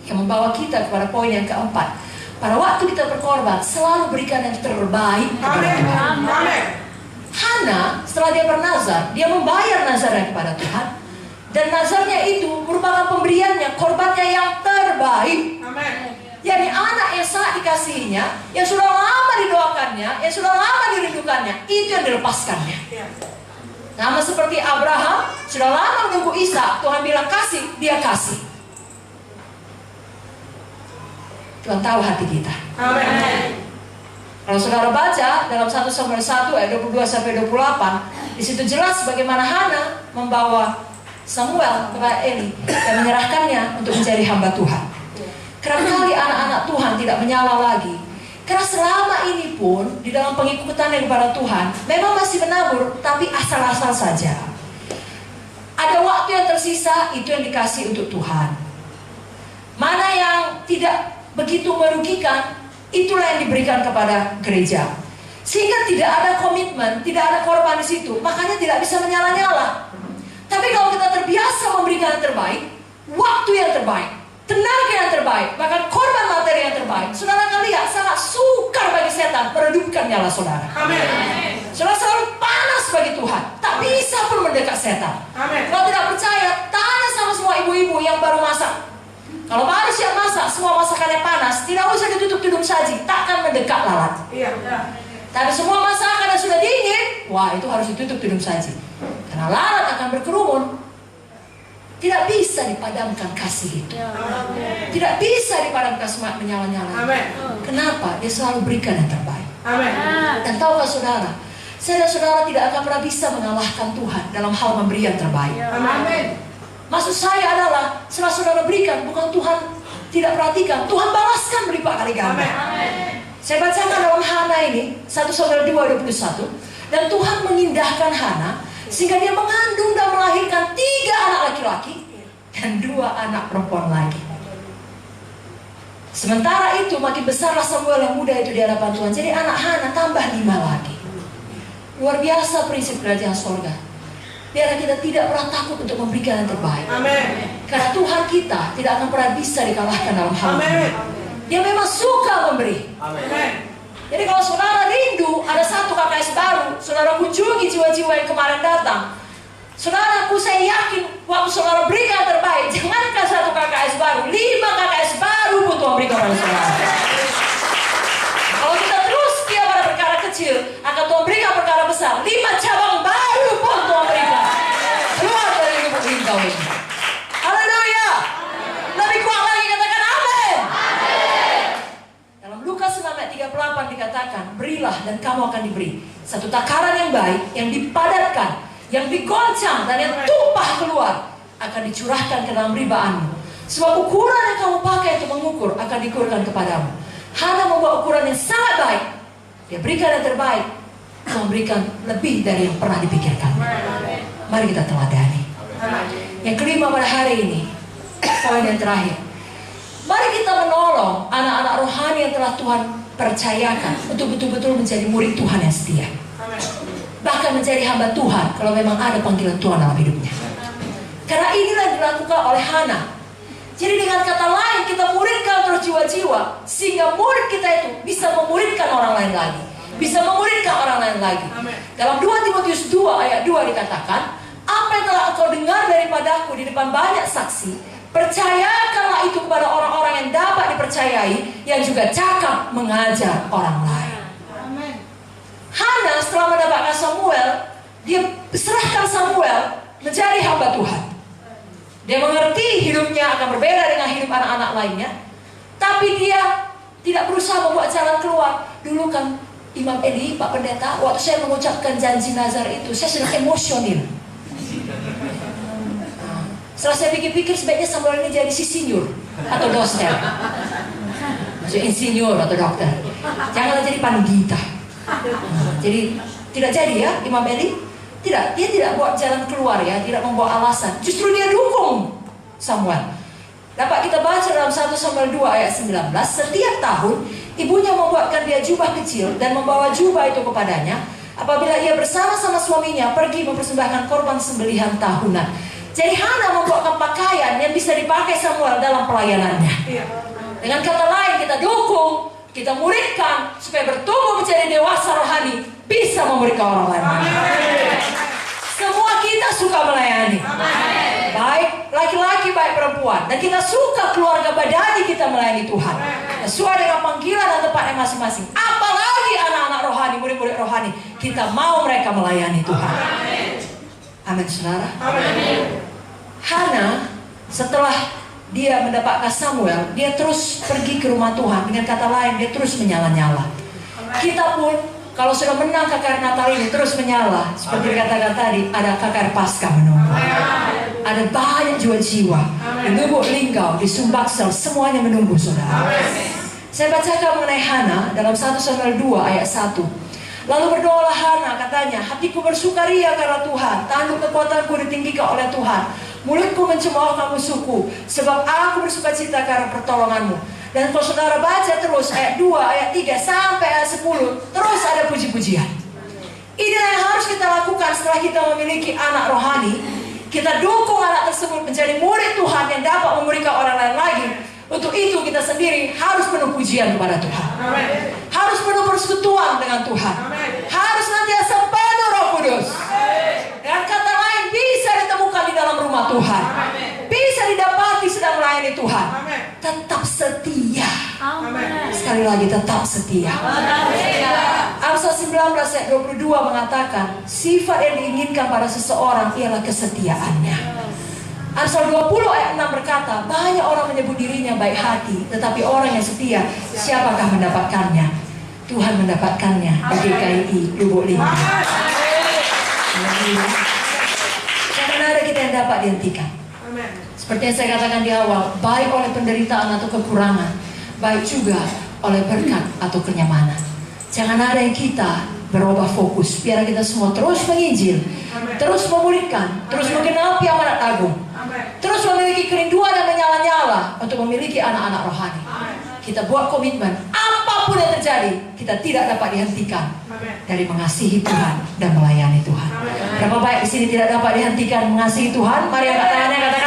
yang membawa kita kepada poin yang keempat. Pada waktu kita berkorban, selalu berikan yang terbaik kepada Tuhan. Hana, setelah dia bernazar, dia membayar nazarnya kepada Tuhan. Dan nazarnya itu merupakan pemberiannya, korbannya yang terbaik. Yani anak yang sangat dikasihinya, yang sudah lama didoakannya, yang sudah lama dirindukannya, itu yang dilepaskannya. Sama seperti Abraham, sudah lama menunggu Ishak, Tuhan bilang kasih, dia kasih. Tuhan tahu hati kita. Amin. Kalau saudara baca dalam 1 Samuel 1 ayat 22 sampai 28, di situ jelas bagaimana Hana membawa Samuel kepada Eli dan menyerahkannya untuk menjadi hamba Tuhan. Kerap kali anak-anak Tuhan tidak menyala lagi. Karena selama ini pun di dalam pengikutannya kepada Tuhan memang masih menabur, tapi asal-asal saja. Ada waktu yang tersisa, itu yang dikasih untuk Tuhan. Mana yang tidak begitu merugikan, itulah yang diberikan kepada gereja. Sehingga tidak ada komitmen, tidak ada korban di situ, makanya tidak bisa menyala-nyala. Tapi kalau kita terbiasa memberikan yang terbaik, waktu yang terbaik, tenaga yang terbaik, bahkan korban materi yang terbaik, saudara akan lihat sangat sukar bagi setan meredupkan nyala saudara. Amin. Saudara selalu panas bagi Tuhan, tak bisa pun mendekat setan. Amin. Kalau tidak percaya, tanya sama semua ibu-ibu yang baru masak. Kalau baru siap masak, semua masakannya panas, tidak usah ditutup hidung saji, takkan mendekat lalat. Iya. Tapi semua masakan yang sudah dingin, wah itu harus ditutup hidung saji, karena lalat akan berkerumun. Tidak bisa dipadamkan kasih itu. Tidak bisa dipadamkan semangat menyala-nyala. Kenapa? Dia selalu berikan yang terbaik. Amen. Dan tahukah saudara, saya dan saudara tidak akan pernah bisa mengalahkan Tuhan dalam hal memberi yang terbaik. Amin. Maksud saya adalah setelah saudara berikan, bukan Tuhan tidak perhatikan, Tuhan balaskan berlipat kali ganda. Saya bacakan dalam Hana ini 1 Samuel 2:21, dan Tuhan mengindahkan Hana sehingga dia mengandung dan melahirkan 3 anak laki-laki dan 2 anak perempuan lagi. Sementara itu makin besarlah Samuel yang muda itu di hadapan Tuhan. Jadi anak Hana tambah 5 lagi. Luar biasa prinsip kerajaan sorga. Biar kita tidak pernah takut untuk memberikan yang terbaik. Amen. Karena Tuhan kita tidak akan pernah bisa dikalahkan dalam hal ini. Dia memang suka memberi. Amen. Jadi kalau saudara rindu ada 1 KKS baru, saudara kunjungi jiwa-jiwa yang kemarin datang. Saudaraku, saya yakin waktu saudara berikan yang terbaik, jangankan 1 KKS baru, 5 KKS baru pun Tuhan berikan pada saudara. Kalau kita terus setia pada perkara kecil, akan Tuhan berikan perkara besar. 5 cabang baru pun Tuhan berikan. Keluar dari lubuk engkau ini. Haleluya. Lebih kuat lagi katakan amin. Dalam Lukas 6 ayat 38 dikatakan, berilah dan kamu akan diberi. Satu takaran yang baik, yang dipadatkan, yang digoncang dan yang tumpah keluar, akan dicurahkan ke dalam ribaanmu. Sebab ukuran yang kamu pakai untuk mengukur akan diukurkan kepadamu. Hana membawa ukuran yang sangat baik. Dia berikan yang terbaik, memberikan lebih dari yang pernah dipikirkan. Mari kita teladani. Yang kelima pada hari ini, poin yang terakhir, mari kita menolong anak-anak rohani yang telah Tuhan percayakan untuk betul-betul menjadi murid Tuhan yang setia. Bahkan menjadi hamba Tuhan kalau memang ada panggilan Tuhan dalam hidupnya. Karena inilah yang dilakukan oleh Hana. Jadi dengan kata lain, kita muridkan terus jiwa-jiwa, sehingga murid kita itu bisa memuridkan orang lain lagi, bisa memuridkan orang lain lagi. Amen. Dalam 2 Timotius 2 ayat 2 dikatakan, apa yang telah engkau dengar daripadaku di depan banyak saksi, percayakanlah itu kepada orang-orang yang dapat dipercayai, yang juga cakap mengajar orang lain. Amen. Hana setelah mendapatkan Samuel, dia serahkan Samuel menjadi hamba Tuhan. Dia mengerti hidupnya akan berbeda dengan hidup anak-anak lainnya, tapi dia tidak berusaha membuat jalan keluar. Dulu kan Imam Eli, Pak Pendeta, waktu saya mengucapkan janji nazar itu, saya sedang emosional. Setelah saya pikir-pikir, sebaiknya Samuel ini jadi insinyur atau dosen, maksudnya insinyur atau dokter. Janganlah jadi pandita. Jadi tidak jadi ya Imam Eli. Tidak, dia tidak buat jalan keluar ya, tidak membawa alasan. Justru dia dukung Samuel. Dapat kita baca dalam 1 Samuel 2 ayat 19, setiap tahun ibunya membuatkan dia jubah kecil dan membawa jubah itu kepadanya apabila ia bersama-sama suaminya pergi mempersembahkan korban sembelihan tahunan. Jadi Hana membuatkan pakaian yang bisa dipakai Samuel dalam pelayanannya. Dengan kata lain, kita dukung, kita muridkan supaya bertumbuh menjadi dewasa rohani, bisa memberikan orang lain. Semua kita suka melayani. Baik laki-laki, baik perempuan. Dan kita suka keluarga badani kita melayani Tuhan. Sesuai dengan panggilan dan tempatnya masing-masing. Apalagi anak-anak rohani, murid-murid rohani. Kita mau mereka melayani Tuhan. Amin, saudara. Hana setelah dia mendapatkan Samuel, dia terus pergi ke rumah Tuhan. Dengan kata lain, dia terus menyala-nyala. Kita pun kalau sudah menang KKR Natal ini terus menyala. Seperti dikatakan tadi, ada KKR Paskah menunggu. Ada banyak jiwa-jiwa di Lubuk Linggau, di Sumbaksel, semuanya menunggu saudara. Saya bacakan mengenai Hana dalam 1 Samuel 2 ayat 1. Lalu berdoalah Hana, katanya, hatiku bersukaria karena Tuhan, tanduk kekuatanku ditinggikan oleh Tuhan. Mulutku mencemoohkan musuhku, sebab aku bersukacita karena pertolonganmu. Dan kalau saudara baca terus ayat 2, ayat 3 sampai ayat 10, terus ada puji-pujian. Inilah yang harus kita lakukan setelah kita memiliki anak rohani. Kita dukung anak tersebut menjadi murid Tuhan yang dapat memberikan orang lain lagi. Untuk itu kita sendiri harus penuh pujian kepada Tuhan. Harus penuh persekutuan dengan Tuhan. Harus nantiasa penuh Roh Kudus. Dengan kata lain, bisa ditemukan di dalam rumah Tuhan. Bisa didapati sedang melayani Tuhan. Tetap setia. Sekali lagi, tetap setia. Amsal 19 ayat 22 mengatakan, sifat yang diinginkan pada seseorang ialah kesetiaannya. Amsal 20 ayat 6 berkata, banyak orang menyebut dirinya baik hati, tetapi orang yang setia, siapakah mendapatkannya? Tuhan mendapatkannya di GKI Lubuk Linggau. Jangan ada kita yang dapat dihentikan. Seperti yang saya katakan di awal, baik oleh penderitaan atau kekurangan, baik juga oleh berkat atau kenyamanan. Jangan ada yang kita berubah fokus. Biar kita semua terus menginjil, terus memuridkan, terus menggenapi amanat agung, terus memiliki kerinduan dan menyala-nyala untuk memiliki anak-anak rohani. Kita buat komitmen, apapun yang terjadi, kita tidak dapat dihentikan dari mengasihi Tuhan dan melayani Tuhan. Berapa baik di sini tidak dapat dihentikan mengasihi Tuhan? Mari angkat tangannya, katakan